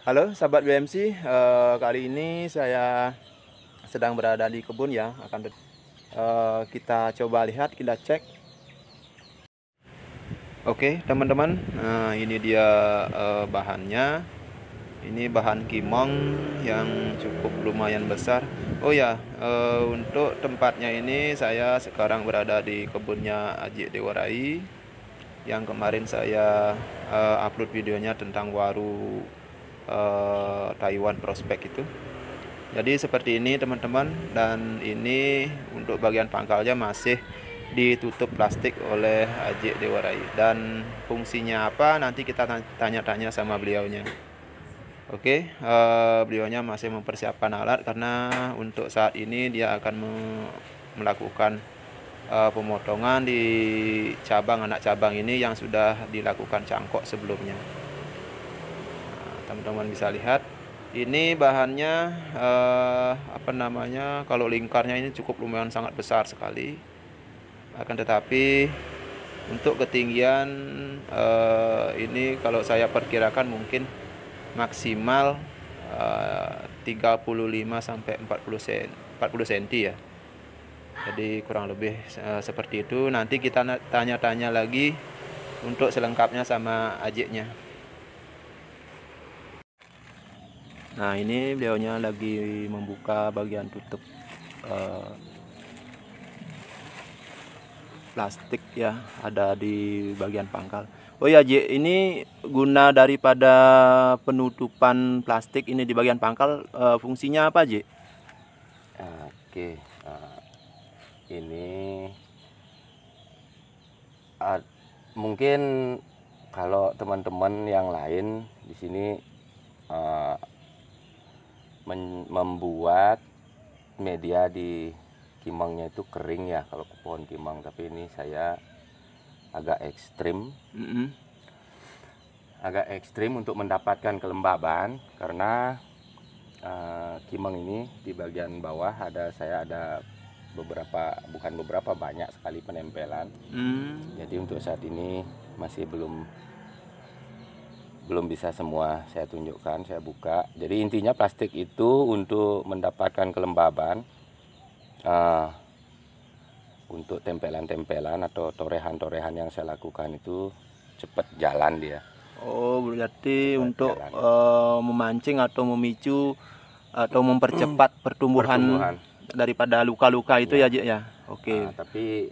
Halo sahabat BMC, kali ini saya sedang berada di kebun ya. Kita coba lihat, kita cek. Oke teman-teman, ini dia bahannya. Ini bahan kimong yang cukup lumayan besar. Oh ya, untuk tempatnya ini saya sekarang berada di kebunnya Ajik Dewarai, yang kemarin saya upload videonya tentang waru Taiwan prospek itu. Jadi seperti ini teman-teman, dan ini untuk bagian pangkalnya masih ditutup plastik oleh Ajik Dewarai. Dan fungsinya apa nanti kita tanya-tanya sama beliaunya. Oke, beliaunya masih mempersiapkan alat karena untuk saat ini dia akan melakukan pemotongan di anak cabang ini yang sudah dilakukan cangkok sebelumnya. Teman-teman bisa lihat ini bahannya kalau lingkarnya ini cukup lumayan sangat besar sekali, akan tetapi untuk ketinggian ini kalau saya perkirakan mungkin maksimal 35 sampai 40 cm ya. Jadi kurang lebih seperti itu. Nanti kita tanya-tanya lagi untuk selengkapnya sama Ajiknya. Nah ini beliaunya lagi membuka bagian tutup plastik ya, ada di bagian pangkal. Oh ya J, ini guna daripada penutupan plastik ini di bagian pangkal, fungsinya apa J? Oke, ini mungkin kalau teman-teman yang lain di sini membuat media di kimangnya itu kering ya kalau pohon kimang, tapi ini saya agak ekstrim. Agak ekstrim untuk mendapatkan kelembaban karena kimang ini di bagian bawah saya ada banyak sekali penempelan. Jadi untuk saat ini masih belum bisa semua saya tunjukkan, saya buka. Jadi intinya plastik itu untuk mendapatkan kelembaban, untuk tempelan-tempelan atau torehan-torehan yang saya lakukan itu cepat jalan dia. Oh berarti untuk memancing atau memicu atau mempercepat pertumbuhan daripada luka-luka itu ya J ya. Oke. Tapi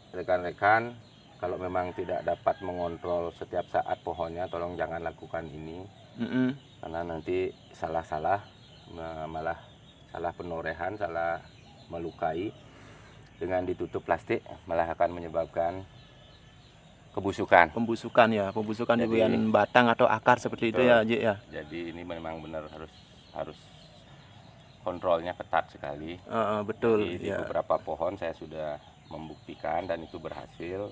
rekan-rekan, kalau memang tidak dapat mengontrol setiap saat pohonnya, tolong jangan lakukan ini. Karena nanti salah-salah, malah salah penorehan, salah melukai. Dengan ditutup plastik malah akan menyebabkan kebusukan. Pembusukan ya, pembusukan di bagian batang atau akar seperti itu ya J ya. Jadi ini memang benar harus kontrolnya ketat sekali. Betul. Jadi di beberapa pohon saya sudah membuktikan dan itu berhasil.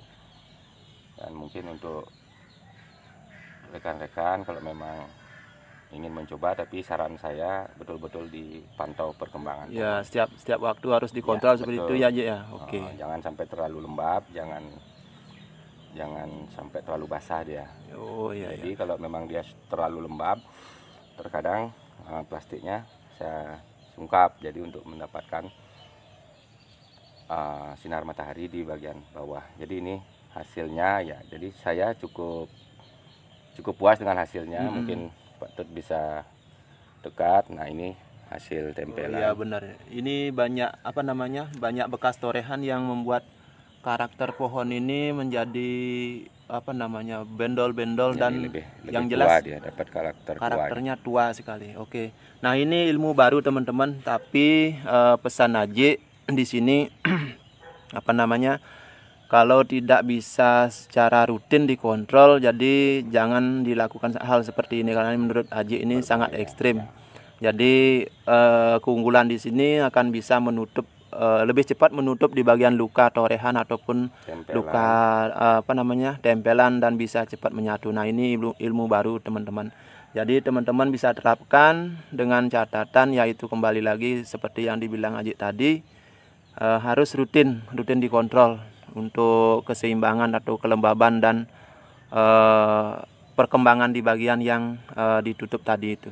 Dan mungkin untuk rekan-rekan kalau memang ingin mencoba, tapi saran saya betul-betul dipantau perkembangan ya, pohon. setiap waktu harus dikontrol Ya, seperti betul. itu ya J ya. Oke. Jangan sampai terlalu lembab, jangan sampai terlalu basah dia. Oh iya. Jadi kalau memang dia terlalu lembab, terkadang plastiknya saya sungkap, jadi untuk mendapatkan sinar matahari di bagian bawah. Jadi ini hasilnya ya. Jadi saya cukup puas dengan hasilnya. Mungkin Pak Tut bisa dekat. Nah ini hasil tempelan. Iya benar. Ini banyak bekas torehan yang membuat karakter pohon ini menjadi bendol-bendol, dan lebih yang tua, jelas dia dapat karakternya tua sekali. Oke. Nah ini ilmu baru teman-teman. Tapi pesan Najik di sini kalau tidak bisa secara rutin dikontrol, jadi jangan dilakukan hal seperti ini karena menurut Haji ini sangat ekstrim. Jadi keunggulan di sini akan bisa menutup lebih cepat menutup di bagian luka torehan ataupun luka tempelan, dan bisa cepat menyatu. Nah ini ilmu baru teman-teman. Jadi teman-teman bisa terapkan dengan catatan, yaitu kembali lagi seperti yang dibilang Haji tadi, harus rutin dikontrol untuk keseimbangan atau kelembaban dan perkembangan di bagian yang ditutup tadi itu.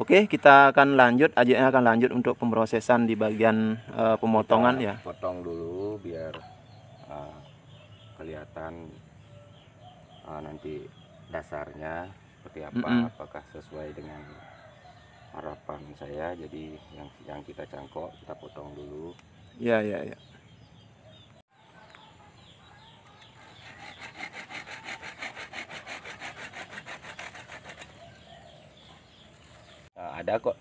Oke, kita akan lanjut, Ajiknya akan lanjut untuk pemrosesan di bagian pemotongan ya. Potong dulu biar kelihatan nanti dasarnya seperti apa, apakah sesuai dengan harapan saya. Jadi yang kita cangkok kita potong dulu. Ya, ya, ya. Ada kok.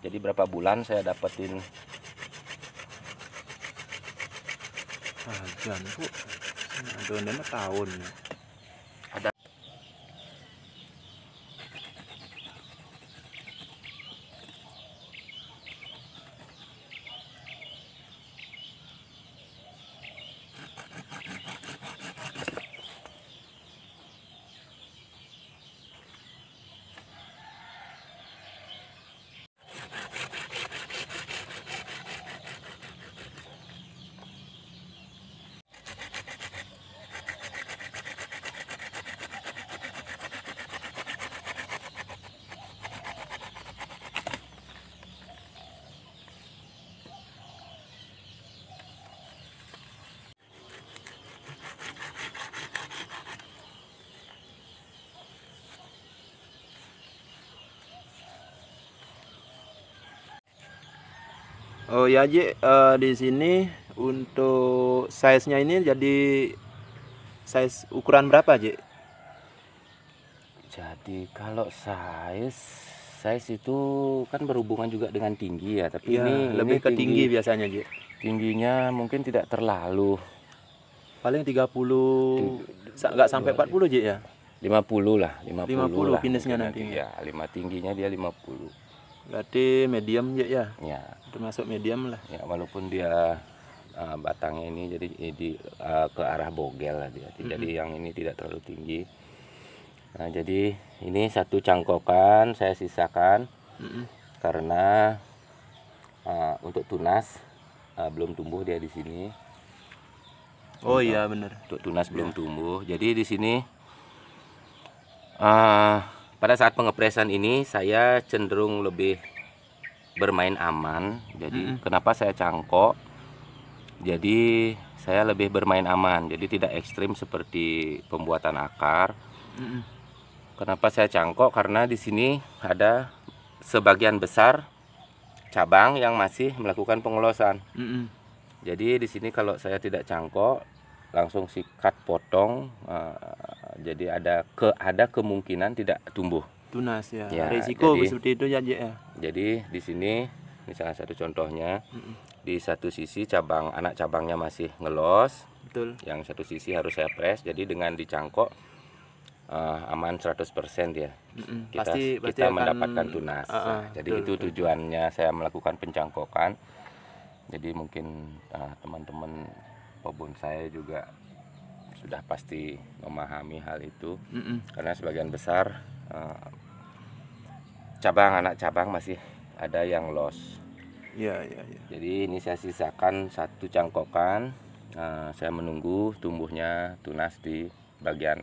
Jadi berapa bulan saya dapetin. Jangan Bu. Adonannya tahun. Ada. Oh ya Ji, di sini untuk size-nya ini jadi size ukuran berapa Ji? Jadi kalau size itu kan berhubungan juga dengan tinggi ya, tapi Ya, ini lebih ke tinggi biasanya Ji. Tingginya mungkin tidak terlalu. Paling 30, nggak sampai 40 Ji ya? 50 lah, 50 lah. finishnya nanti. Ya, tingginya dia 50. Berarti medium Ji ya? Ya. Termasuk medium lah. Ya, walaupun dia batangnya ini jadi ke arah bogel lah dia. Jadi yang ini tidak terlalu tinggi. Nah, jadi ini satu cangkokan saya sisakan karena untuk tunas belum tumbuh dia di sini. Oh iya benar. Untuk tunas belum tumbuh. Jadi di sini pada saat pengepresan ini saya cenderung lebih bermain aman. Jadi kenapa saya cangkok? Jadi saya lebih bermain aman. Jadi tidak ekstrim seperti pembuatan akar. Kenapa saya cangkok? Karena di sini ada sebagian besar cabang yang masih melakukan pengelosan. Jadi di sini kalau saya tidak cangkok, langsung sikat potong. Jadi ada kemungkinan tidak tumbuh tunas ya, jadi, risiko seperti itu ya Ji ya. Jadi di sini ini salah satu contohnya. Di satu sisi anak cabangnya masih ngelos. Betul. Yang satu sisi harus saya press. Jadi dengan dicangkok aman 100% ya. Kita mendapatkan tunas. Jadi betul, itu tujuannya saya melakukan pencangkokan. Jadi mungkin teman-teman pebonsai juga sudah pasti memahami hal itu. Karena sebagian besar anak cabang masih ada yang loss. Ya. Jadi ini saya sisakan satu cangkokan. Saya menunggu tumbuhnya tunas di bagian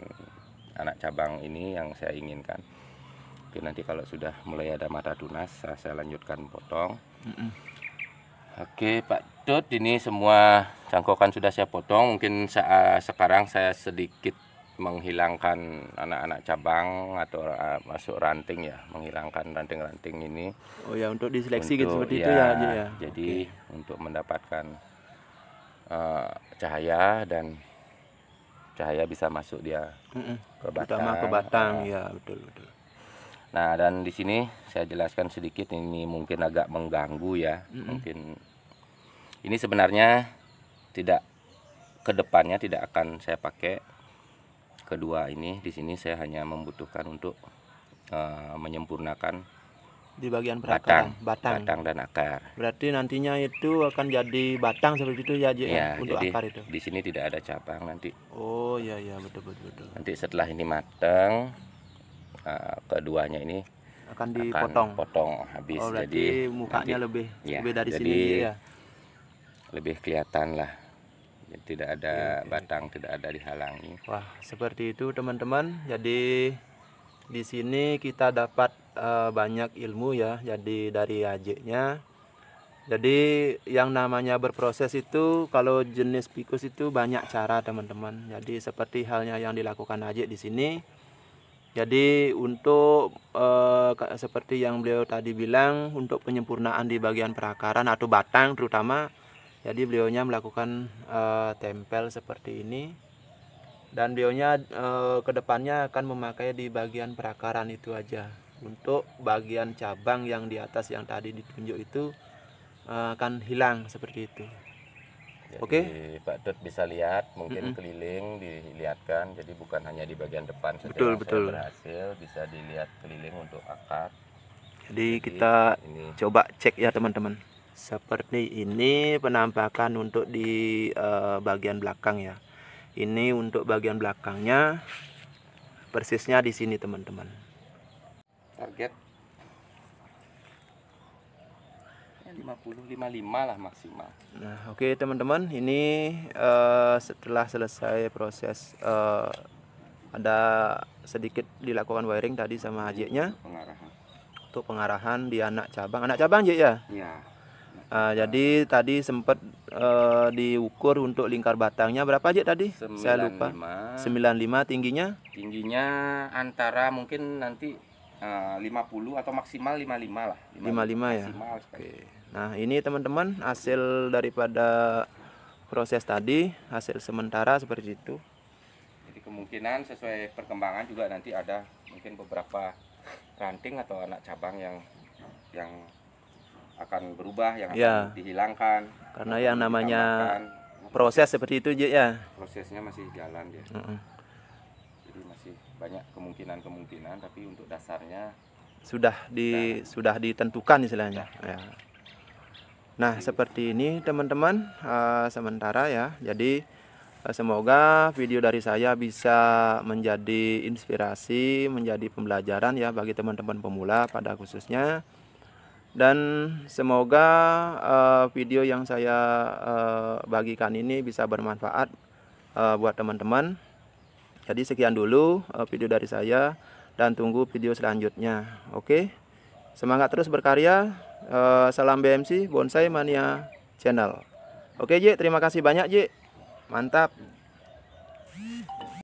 anak cabang ini yang saya inginkan. Oke, nanti kalau sudah mulai ada mata tunas saya lanjutkan potong. Oke Pak Tut, ini semua cangkokan sudah saya potong. Mungkin sekarang saya sedikit menghilangkan anak-anak cabang atau masuk ranting ya, menghilangkan ranting-ranting ini. Oh ya, untuk diseleksi gitu seperti itu ya Ji ya. Jadi untuk mendapatkan cahaya dan cahaya bisa masuk dia ke batang. Utama ke batang ya, betul. Nah, dan di sini saya jelaskan sedikit, ini mungkin agak mengganggu ya. Mungkin ini sebenarnya tidak, kedepannya tidak akan saya pakai kedua ini. Di sini saya hanya membutuhkan untuk menyempurnakan di bagian batang dan akar. Berarti nantinya itu akan jadi batang seperti itu ya Ji ya, untuk jadi akar itu. Di sini tidak ada cabang nanti. Oh iya betul. Nanti setelah ini matang, keduanya ini akan dipotong habis. Oh, jadi mukanya lebih dari jadi sini ya. Lebih kelihatan lah. tidak ada batang, tidak ada dihalangi. Wah, seperti itu teman-teman. Jadi di sini kita dapat banyak ilmu ya. Jadi dari ajiknya. Jadi yang namanya berproses itu kalau jenis fikus itu banyak cara teman-teman. Jadi seperti halnya yang dilakukan ajik di sini. Jadi untuk seperti yang beliau tadi bilang, untuk penyempurnaan di bagian perakaran atau batang terutama, jadi beliaunya melakukan tempel seperti ini, dan beliaunya kedepannya akan memakai di bagian perakaran itu aja. Untuk bagian cabang yang di atas yang tadi ditunjuk itu akan hilang seperti itu. Oke, Pak Dut bisa lihat, mungkin keliling dilihatkan, jadi bukan hanya di bagian depan saja yang saya berhasil, bisa dilihat keliling untuk akar. Jadi kita coba cek ya teman-teman. Seperti ini penampakan untuk di bagian belakang ya. Ini untuk bagian belakangnya, persisnya di sini teman-teman. Target 50-55 lah maksimal. Nah, oke teman-teman, ini setelah selesai proses ada sedikit dilakukan wiring tadi sama ajiknya untuk pengarahan di anak cabang. Anak cabang Jik ya? Iya. Jadi tadi sempat diukur untuk lingkar batangnya berapa Jik tadi? 95. Saya lupa. 95 tingginya? Tingginya antara mungkin nanti 50 atau maksimal 55 lah. 55 ya. Oke. Nah, ini teman-teman hasil daripada proses tadi, hasil sementara seperti itu. Jadi kemungkinan sesuai perkembangan juga nanti ada mungkin beberapa ranting atau anak cabang yang akan berubah, yang akan dihilangkan. Karena yang namanya proses seperti itu ya. Prosesnya masih jalan ya. Jadi masih banyak kemungkinan, tapi untuk dasarnya sudah ditentukan istilahnya. Ya. Nah, seperti ini teman-teman sementara ya. Jadi semoga video dari saya bisa menjadi inspirasi, menjadi pembelajaran ya bagi teman-teman pemula pada khususnya. Dan semoga video yang saya bagikan ini bisa bermanfaat buat teman-teman. Jadi sekian dulu video dari saya, dan tunggu video selanjutnya. Oke, semangat terus berkarya. Salam BMC Bonsai Mania Channel. Oke Jik, terima kasih banyak Jik. Mantap.